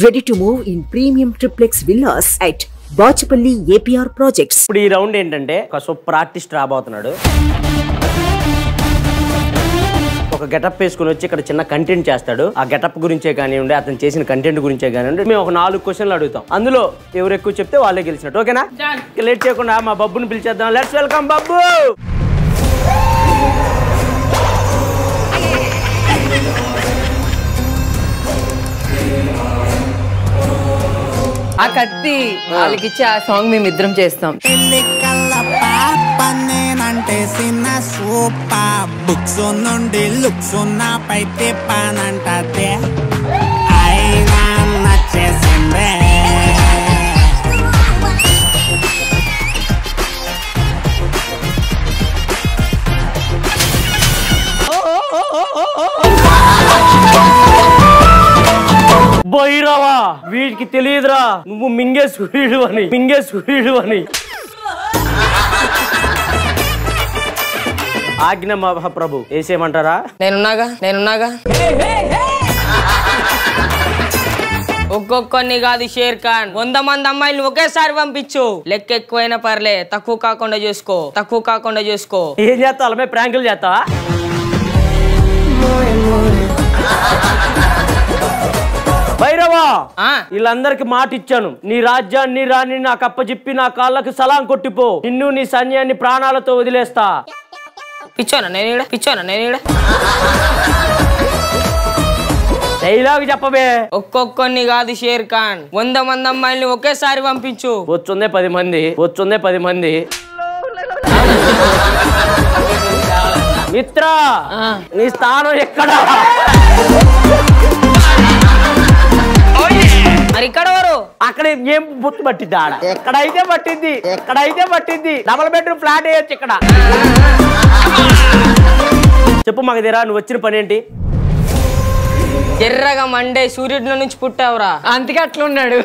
Ready to move in premium triplex villas at Bachapalli APR projects. ఇప్పుడు ఈ round ఏంటంటే ఒక సూపర్ ఆర్టిస్ట్ రాబోతున్నాడు. ఒక గెటప్ వేసుకుని వచ్చి ఇక్కడ చిన్న కంటెంట్ చేస్తాడు. ఆ గెటప్ గురించే కానివ్వండి, అతను చేసిన కంటెంట్ గురించే కానివ్వండి, మేము ఒక 4 క్వశ్చన్లు అడుగుతాం. అందులో ఎవరు ఎక్కువ చెప్తే వాళ్ళే గెలిచినట్టు. ఓకేనా? లేట్ చేయకుండా మా బబ్బుని పిలిచేద్దాం. Let's welcome Babbu. ఆ కత్తి వాళ్ళకి ఇచ్చి ఆ సాంగ్ మేము ఇద్దరం చేస్తాం. నేనంటే చిన్న సూపర్ బుక్స్ నుండి లుక్స్ నాపై తిప్పానంటే అయినా నచ్చేసిందే. బైరవా, వీడికి తెలియదురా నువ్వు మింగే సూర్యుడు అని. ఆజ్ఞ మహాప్రభు వేసేయమంటారా? నేనున్నాగా ఒక్కొక్కరిని కాదు షేర్ ఖాన్, 100 మంది అమ్మాయిలు ఒకేసారి పంపించు. లెక్క ఎక్కువైనా పర్లే, తక్కువ కాకుండా చూసుకో. ఏం చేస్తావు? అలా ప్రాంకులు చేస్తావా? భైరవా, వీళ్ళందరికి మాట ఇచ్చాను. నీ రాజ్యాన్ని రాని నాకు అప్పచెప్పి నా కాళ్ళకు సలాం కొట్టిపో. నిన్ను నీ సైన్యాన్ని ప్రాణాలతో వదిలేస్తా. పిచ్చోనా నేను డైలాగ్ చెప్పవే. ఒక్కొక్కరిని కాదు షేర్ ఖాన్, 100 మంది అమ్మాయిల్ని ఒకేసారి పంపించు. వచ్చుందే 10 మంది. మిత్ర, నీ స్థానం ఎక్కడా? మరి ఇక్కడ ఎవరు? అక్కడ ఏం బుత్తు పట్టిద్ది? ఆడ ఎక్కడైతే పట్టింది. డబుల్ బెడ్రూమ్ ఫ్లాట్ వేయొచ్చు ఇక్కడ. చెప్పు మగధీరా, నువ్వు వచ్చిన పని ఏంటి? ఎర్రగా మండే సూర్యుడిలో నుంచి పుట్టావురా. అందుకే అట్లున్నాడు.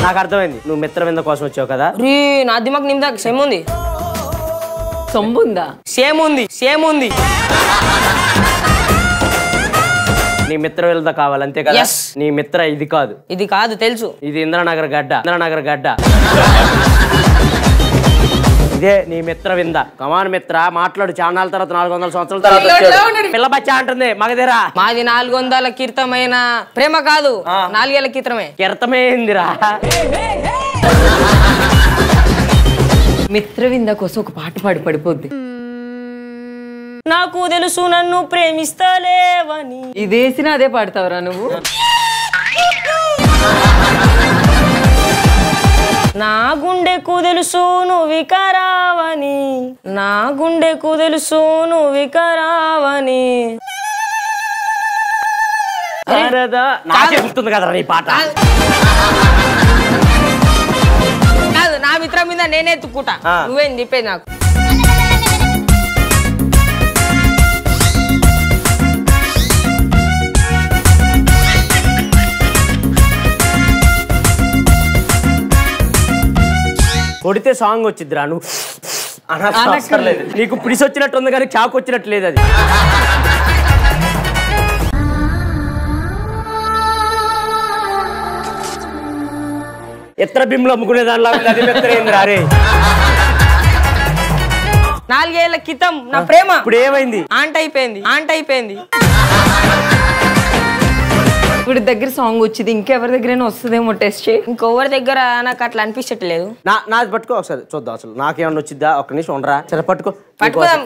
నాకు అర్థమైంది, నువ్వు మిత్రవింద కోసం వచ్చావు కదా. నా దిమాగ్ నిమ్దా సేమ్ ఉంది. సేమ్ ఉంది. నీ మిత్ర వెళ్దా కావాలి అంతే కదా? నీ మిత్ర ఇది కాదు తెలుసు. ఇది ఇంద్రనగర్ గడ్డ. ఇదే నీ మిత్ర వింద. కమాన్ మిత్ర, మాట్లాడు. చాన్నాళ్ళ తర్వాత 400 సంవత్సరాల తర్వాత పిల్ల బచ్చా అంటుంది మగధీరా. మాది 400 కీర్తమైన ప్రేమ కాదు, 4 ఏళ్ల కీర్తమే ఏందిరా. మిత్రవింద కోసం ఒక పాట పాడి పడిపోద్ది. నాకు తెలుసు నన్ను ప్రేమిస్తలేవని. ఇదేసినా అదే పాడతావురా నువ్వు? నా గుండెకు తెలుసు నువ్వు వికరావని. నాకే గుర్తుంది కదా నీ పాట. కాదు, నా మిత్రం మీద నేనే ఎత్తుకుంటా. నువ్వేం చెప్పేది నాకు? కొడితే సాంగ్ వచ్చిద్దిరా. నువ్వు అనక్కర్లేదు. నీకు పిడిసి వచ్చినట్టు ఉంది కానీ చాకు వచ్చినట్టు లేదు. అది ఎత్ర బిమ్లు అమ్ముకునే దానిలా రే. 4 ఏళ్ల క్రితం నా ప్రేమ ఇప్పుడు ఏమైంది? ఆంట్ అయిపోయింది. ఇప్పుడు దగ్గర సాంగ్ వచ్చింది, ఇంకెవరి దగ్గరైనా వస్తుందేమో టెస్ట్ చేయి. ఇంకెవరి దగ్గర నాకు అట్లా అనిపించట్లేదు. నాది పట్టుకో ఒకసారి చూద్దాం. అసలు నాకేమన్నా వచ్చిద్దా? ఒక్క నిమిషం ఉండరా. సరే పట్టుకోదాం.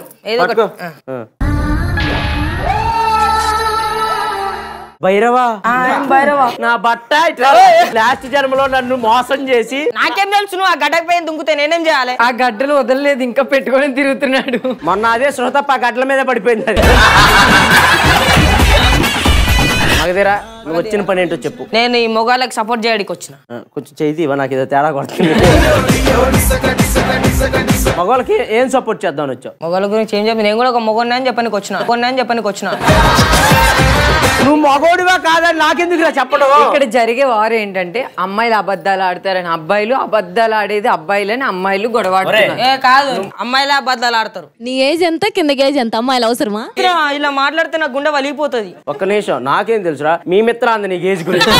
భైరవా, నా బట్ట లాస్ట్ జన్మలో నన్ను మోసం చేసి. నాకేం తెలుసు? నువ్వు ఆ గడ్డకు పోయి దుంకుతే నేనేం చేయాలి? ఆ గడ్డలు వదలలేదు, ఇంకా పెట్టుకొని తిరుగుతున్నాడు. మొన్న అదే శ్రోతప్ప ఆ గడ్డల మీద పడిపోయింది. అది మగధీరా, నువ్వు వచ్చిన పని ఏంటో చెప్పు. నేను ఈ మొగాళ్ళకి సపోర్ట్ చేయడానికి వచ్చిన. కొంచెం చేయి, నాకు ఏదో తేడా కొడుతుంది. మగవాళ్ళకి ఏం సపోర్ట్ చేద్దామని వచ్చావు? మొగల గురించి ఏం చెప్పి నేను కూడా ఒక మొగొన్నా అని చెప్పనికి వచ్చిన నువ్వు మగోడివా కాదని నాకెందుకు చెప్పడం? ఇక్కడ జరిగే వారు ఏంటంటే అమ్మాయిలు అబద్ధాలు ఆడతారని అబ్బాయిలు, అబద్ధాలు ఆడేది అబ్బాయిలని అమ్మాయిలు గొడవ ఆడుతున్నారు. ఏ కాదు, అమ్మాయిలే అబద్ధాలు ఆడతారు. నీ ఏజ్ ఎంత, కింద ఏజ్ ఎంత? అమ్మాయిలు అవసరమా? ఇలా మాట్లాడితే నా గుండె వలిగిపోతుంది. ఒక్క నిమిషం, నాకేం తెలుసురా మీ మిత్ర అంది నీకు ఏజ్ గురించి.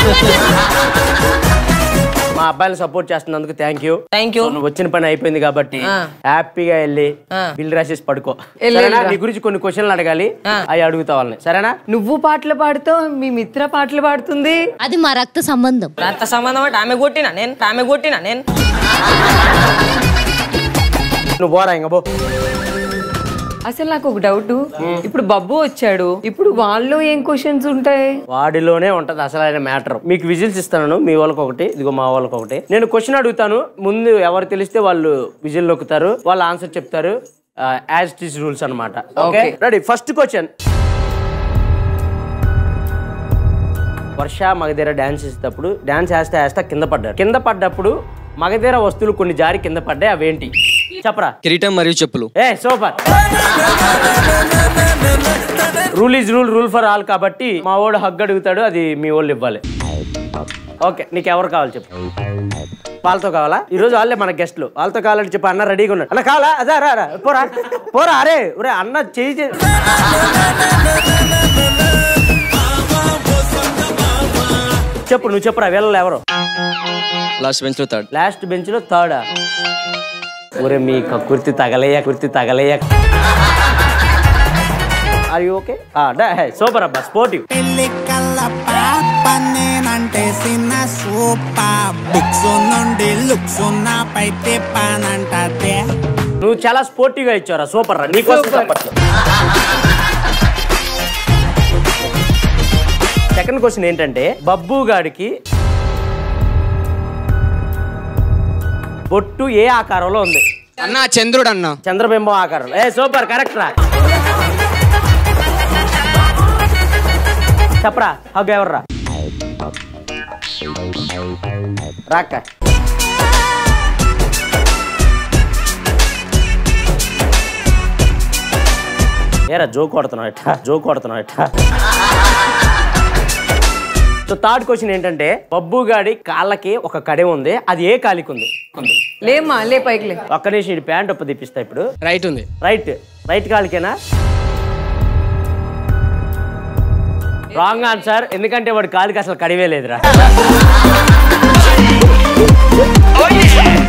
మా అబ్బాయిని సపోర్ట్ చేస్తున్నందుకు థ్యాంక్ యూ. నువ్వు వచ్చిన పని అయిపోయింది కాబట్టి హ్యాపీగా వెళ్ళి బిల్ రాసేసి పడుకో. నీ గురించి కొన్ని క్వశ్చన్లు అడగాలి, అవి అడుగుతా వాళ్ళని, సరేనా? నువ్వు పాటలు పాడుతావు, మీ మిత్ర పాటలు పాడుతుంది. అది మా రక్త సంబంధం. రక్త సంబంధం అంటే ఆమె కొట్టినా నేను నువ్వు పోరా ఇంకా పో. అసలు నాకు ఒక డౌట్, ఇప్పుడు బబ్బు వచ్చాడు, ఇప్పుడు వాళ్ళు ఏం క్వశ్చన్స్ ఉంటాయి? వాడిలోనే ఉంటది అసలైన మ్యాటర్. మీకు విజిల్స్ ఇస్తాను, మీ వాళ్ళకి ఒకటి, ఇదిగో మా వాళ్ళకి ఒకటి. నేను క్వశ్చన్ అడుగుతాను, ముందు ఎవరు తెలిస్తే వాళ్ళు విజిల్ నొక్కుతారు, వాళ్ళు ఆన్సర్ చెప్తారు. యాజ్ ఇట్ ఈస్ రూల్స్ అన్నమాట. Okay ready? First question. Varsha Magadheera dance చేసేటప్పుడు డాన్స్ వేస్తా కింద పడ్డప్పుడు మగధీర వస్తువులు కొన్ని జారి కింద పడ్డాయి, అవేంటి? చెప్పరా. కిరీటం మరియు చెప్పులు. ఏ super. Rule is rule for all కాబట్టి మా వాడు హగ్ అడుగుతాడు, అది మీ వాళ్ళు ఇవ్వాలి. ఓకే, నీకు ఎవరు కావాలి చెప్పు. వాళ్ళతో కావాలా? ఈ రోజు వాళ్ళే మన గెస్ట్లు, వాళ్ళతో కావాలంటే చెప్పు. అన్న రెడీగా ఉన్నాడు. అన్న కావాలా? అదే రా పోరా. అరే అన్న చేయి. చెప్పు, నువ్వు చెప్పురా. వీళ్ళలో ఎవరు? లాస్ట్ బెంచ్ లో థర్డ్. ఒరే మీ కుర్తి తగలేయ. Are you okay? సూపర్ అబ్బా, స్పోర్టివ్. పెళ్లి కల్ల పాప నేనంటే సిన్న సూపర్ బుక్స్ నుండి లుక్స్ నాపై తిప్పానంటే. నువ్వు చాలా స్పోర్టివ్ గా ఇచ్చారా, సూపర్ రా. నీకోసం సెకండ్ క్వశ్చన్ ఏంటంటే, బబ్బు గాడికి బొట్టు ఏ ఆకారంలో ఉంది? అన్న చంద్రుడు అన్న. చంద్రబింబం ఆకారంలో. ఏ సూపర్, కరెక్ట్ రా. చెప్పరా, హగ్ ఎవర్రా? రాక్క. ఏరా జోక్ కొడుతున్నావు ఎట్టా. సో థర్డ్ క్వశ్చన్ ఏంటంటే, బబ్బు గాడి కాళ్ళకి ఒక కడే ఉంది, అది ఏ కాలికి ఉంది? లేమ్మా, లే పైకి లే. ఒక్క నిమిషం, ఇది ప్యాంట్ ఒప్ప తీపిస్తా ఇప్పుడు. రైట్ ఉంది. రైట్ కాలికేనా? రాంగ్ ఆన్సర్, ఎందుకంటే వాడి కాలికి అసలు కడివే లేదురా.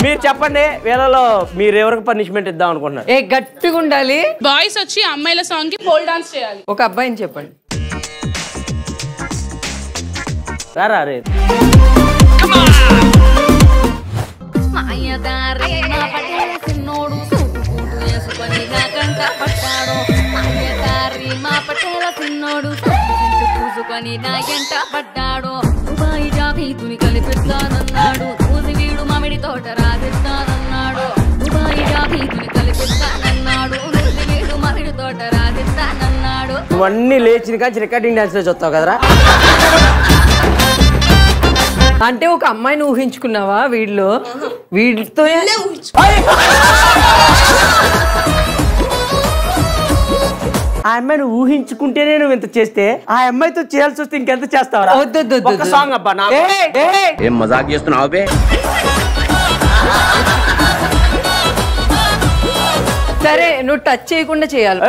మీరు చెప్పండి, వీళ్ళలో మీరు ఎవరికి పనిష్మెంట్ ఇద్దాం అనుకుంటున్నారు? ఏ గట్టిగా ఉండాలి. బాయ్స్ వచ్చి అమ్మాయిల సాంగ్ కి పోల్ డాన్స్ చేయాలి. ఒక అబ్బాయిని చెప్పండి. రారా రే. పూసుకొని నా ఎంట పడ్డాడు, దుబాయి జాబీతుని కలిపిస్తానన్నాడు, ఊసి వీడు మామిడి తోట రాధిస్తానన్నాడు, దుబాయి జాబీతుని కలిపిస్తానన్నాడు, ఊసి వీడు మామిడి తోట రాధిస్తానన్నాడు. నువ్వన్నీ లేచిన కానీ రికార్డింగ్ డాన్స్ లో చూస్తావు కదరా. అంటే ఒక అమ్మాయిని ఊహించుకున్నావా వీడితో? ఆ అమ్మాయిని ఊహించుకుంటేనే నువ్వు ఇంత చేస్తే, ఆ అమ్మాయితో చేయాల్సి వస్తే ఇంకెంత చేస్తావా? ఒక సాంగ్ అబ్బా. ఏం మజాక్ చేస్తున్నావు బే? సరే, నువ్వు టచ్ చేయకుండా చేయాలి.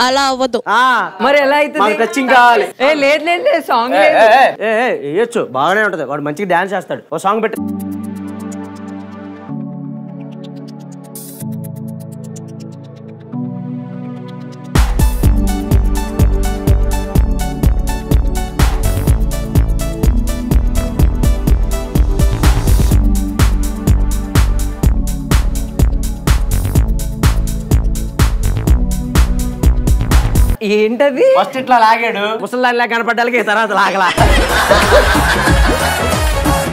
అలా అవ్వదు. మరి ఎలా అయితే టచింగ్ కావాలి. లేదు సాంగ్ వేయచ్చు, బాగానే ఉంటది. వాడు మంచిగా డాన్స్ చేస్తాడు. ఓ సాంగ్ పెట్టు. ఏంటది? ఫస్ట్ ఇట్లా లాగాడు, ముసలిదానిలా కనపడ్డానికి, తర్వాత లాగలా.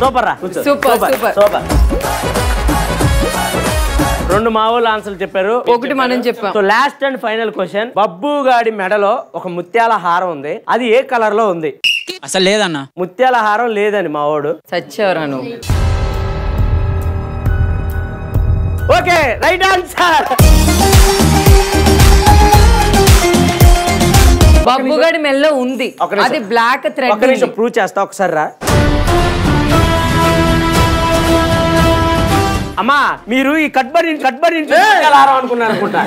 సూపర్ రా. సూపర్. రెండు మా వాళ్ళు ఆన్సర్లు చెప్పారు, ఒకటి మనం చెప్పాం. So last and final question, Babbu గాడి మెడలో ఒక ముత్యాల హారం ఉంది, అది ఏ కలర్ లో ఉంది? అసలు లేదన్న. ముత్యాల హారం లేదని మా వాడు. సచ్చావరా నువ్వు. Okay right answer. బబ్బుగడి మెల్లో ఉంది, అది బ్లాక్ థ్రెడ్. ఒక నిమిషం ప్రూవ్ చేస్తా ఒకసారి రా. అమ్మా మీరు ఈ కట్బడి అనుకున్నారు అనుకుంటా.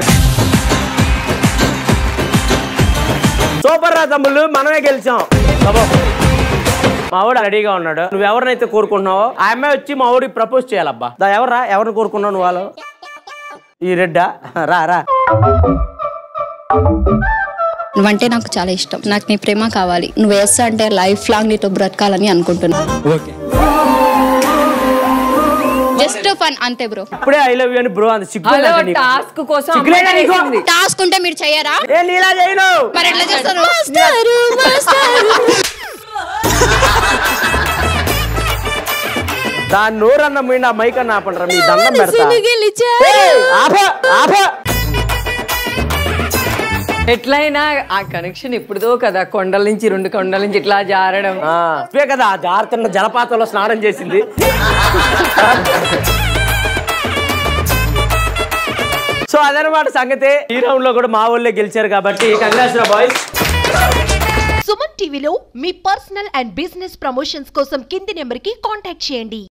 సూపర్ రా తమ్ముళ్ళు, మనమే గెలిచాం. మా వాడు రెడీగా ఉన్నాడు. నువ్వు ఎవరినైతే కోరుకుంటున్నావో ఆ అమ్మాయి వచ్చి మా వాడికి ప్రపోజ్ చేయాలబ్బా. ఎవరా ఎవరిని కోరుకున్నావు నువ్వు? వాళ్ళు ఈ రెడ్డా రా రా. నువ్వంటే నాకు చాలా ఇష్టం, నాకు నీ ప్రేమ కావాలి. నువ్వు వేస్తా అంటే లైఫ్ లాంగ్ నీతో బ్రతకాలని అనుకుంటున్నా. జస్ట్ ఫన్ అంతే బ్రో. ఇప్పుడే ఐ లవ్ యూ అని బ్రో అంత సిగ్గు. టాస్క్ కోసం టాస్క్ ఉంటే మీరు చెయ్యరా? నీలా చేయను మరి ఎట్లా చేస్తారు? దాని నోరన్న మీండి ఆ మైక్ అన్న ఆపండి రా, మీ దండం పెడతా. ఎట్లయినా ఆ కనెక్షన్ ఇప్పుడుదో కదా, కొండల నుంచి 2 కొండల నుంచి ఇట్లా జారడం కదా. జారుతున్న జలపాతంలో స్నానం చేసింది. సో అదనమాట సంగతి. ఈ రౌండ్ లో కూడా మా ఊళ్ళో గెలిచారు కాబట్టి కంగ్రాట్స్ బాయ్స్. సుమన్ టీవీలో మీ పర్సనల్ అండ్ బిజినెస్ ప్రమోషన్స్ కోసం కింది నెంబర్ కి కాంటాక్ట్ చేయండి.